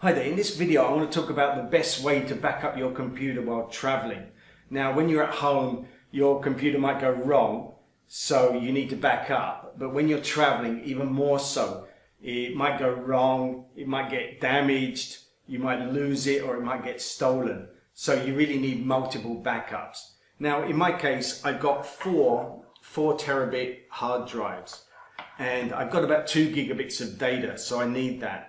Hi there, in this video I want to talk about the best way to back up your computer while traveling. Now when you're at home your computer might go wrong, so you need to back up, but when you're traveling even more so. It might go wrong, it might get damaged, you might lose it, or it might get stolen. So you really need multiple backups. Now in my case I've got four 4 terabit hard drives and I've got about 2 gigabits of data, so I need that.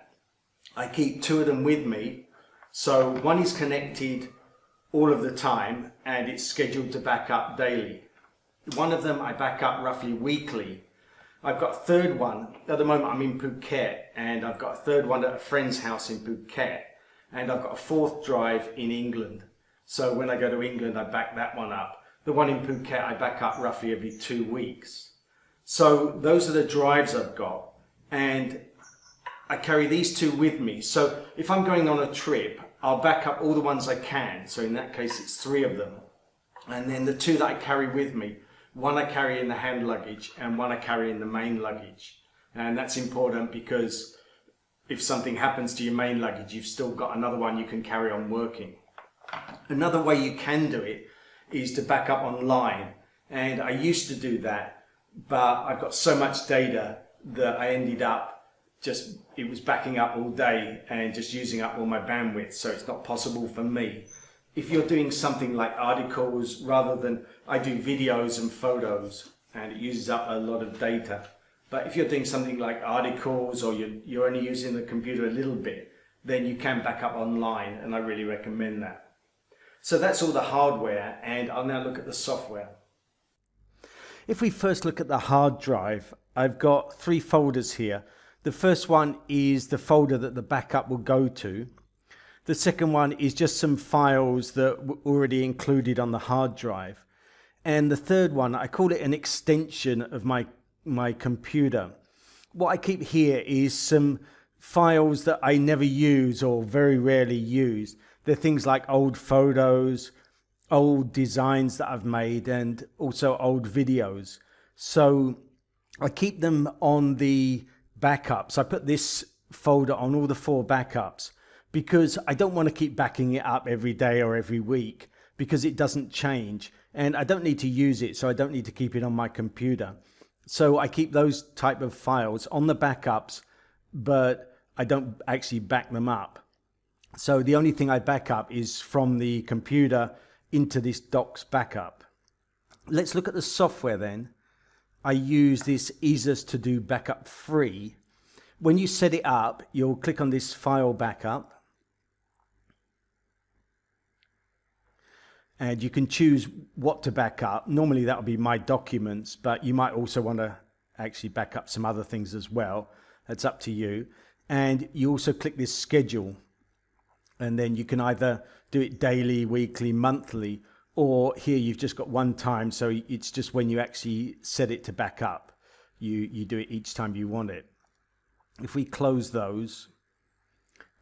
I keep 2 of them with me, so one is connected all of the time and it's scheduled to back up daily. One of them I back up roughly weekly. I've got a third one, at the moment I'm in Phuket, and I've got a third one at a friend's house in Phuket, and I've got a 4th drive in England. So when I go to England I back that one up. The one in Phuket I back up roughly every 2 weeks. So those are the drives I've got, and I carry these 2 with me. So if I'm going on a trip, I'll back up all the ones I can. So in that case, it's 3 of them. And then the 2 that I carry with me, one I carry in the hand luggage and one I carry in the main luggage. And that's important because if something happens to your main luggage, you've still got another one you can carry on working. Another way you can do it is to back up online. And I used to do that, but I've got so much data that I ended up it was backing up all day and just using up all my bandwidth, so it's not possible for me. If you're doing something like articles, rather than, I do videos and photos and it uses up a lot of data, but if you're doing something like articles or you're only using the computer a little bit, then you can back up online, and I really recommend that. So that's all the hardware, and I'll now look at the software. If we first look at the hard drive, I've got 3 folders here. The first one is the folder that the backup will go to. The second one is just some files that were already included on the hard drive. And the third one, I call it an extension of my computer. What I keep here is some files that I never use or very rarely use. They're things like old photos, old designs that I've made, and also old videos. So I keep them on the backups. I put this folder on all the 4 backups because I don't want to keep backing it up every day or every week, because it doesn't change and I don't need to use it, so I don't need to keep it on my computer. So I keep those type of files on the backups, but I don't actually back them up. So the only thing I back up is from the computer into this docs backup. Let's look at the software then. I use this Easus to do backup free. When you set it up, you'll click on this file backup and you can choose what to back up. Normally that will be my documents, but you might also want to actually back up some other things as well. That's up to you. And you also click this schedule, and then you can either do it daily, weekly, monthly, or here you've just got one time, so it's just when you actually set it to back up. You do it each time you want it. If we close those,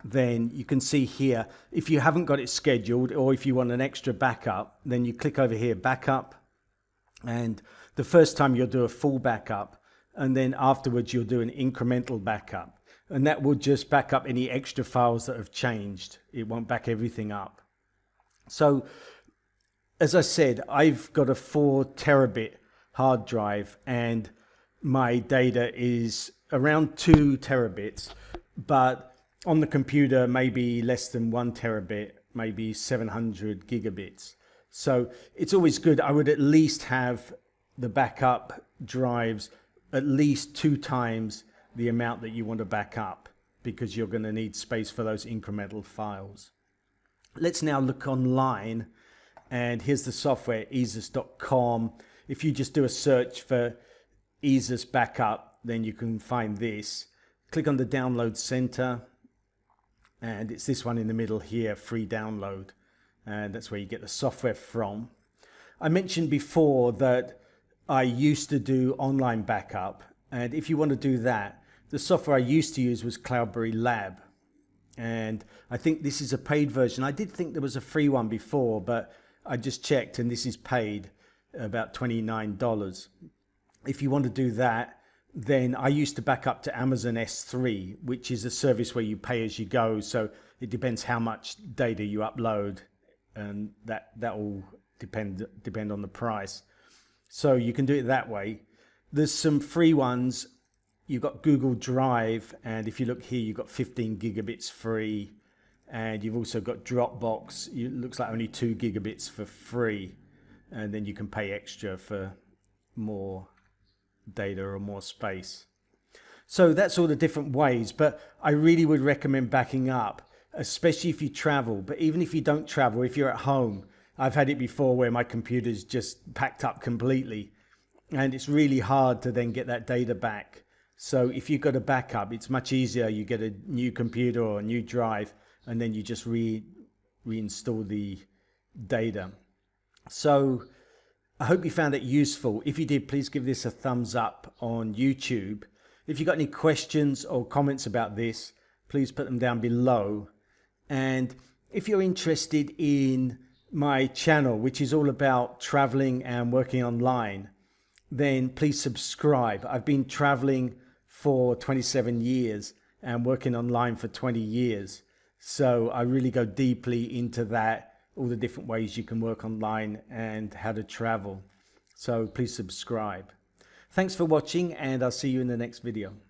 then you can see here, if you haven't got it scheduled or if you want an extra backup, then you click over here, backup, and the first time you'll do a full backup, and then afterwards you'll do an incremental backup, and that will just back up any extra files that have changed. It won't back everything up. So as I said, I've got a 4 terabit hard drive and my data is around 2 terabits, but on the computer maybe less than 1 terabit, maybe 700 gigabits. So it's always good. I would at least have the backup drives at least 2 times the amount that you want to back up, because you're going to need space for those incremental files. Let's now look online. And here's the software, easus.com. If you just do a search for Easus backup, then you can find this. Click on the download center, and it's this one in the middle here, free download. And that's where you get the software from. I mentioned before that I used to do online backup. And if you want to do that, the software I used to use was Cloudberry Lab. And I think this is a paid version. I did think there was a free one before, but I just checked and this is paid, about $29. If you want to do that, then I used to back up to Amazon S3, which is a service where you pay as you go. So it depends how much data you upload, and that will depend on the price. So you can do it that way. There's some free ones. You've got Google Drive, and if you look here, you've got 15 gigabits free, and you've also got Dropbox. It looks like only 2 gigabits for free, and then you can pay extra for more data or more space. So that's all the different ways, but I really would recommend backing up, especially if you travel. But even if you don't travel, if you're at home, I've had it before where my computer's just packed up completely, and it's really hard to then get that data back. So if you've got a backup, it's much easier. You get a new computer or a new drive, and then you just reinstall the data. So I hope you found it useful. If you did, please give this a thumbs up on YouTube. If you've got any questions or comments about this, please put them down below. And if you're interested in my channel, which is all about traveling and working online, then please subscribe. I've been traveling for 27 years and working online for 20 years. So I really go deeply into that, all the different ways you can work online and how to travel. So please subscribe. Thanks for watching, and I'll see you in the next video.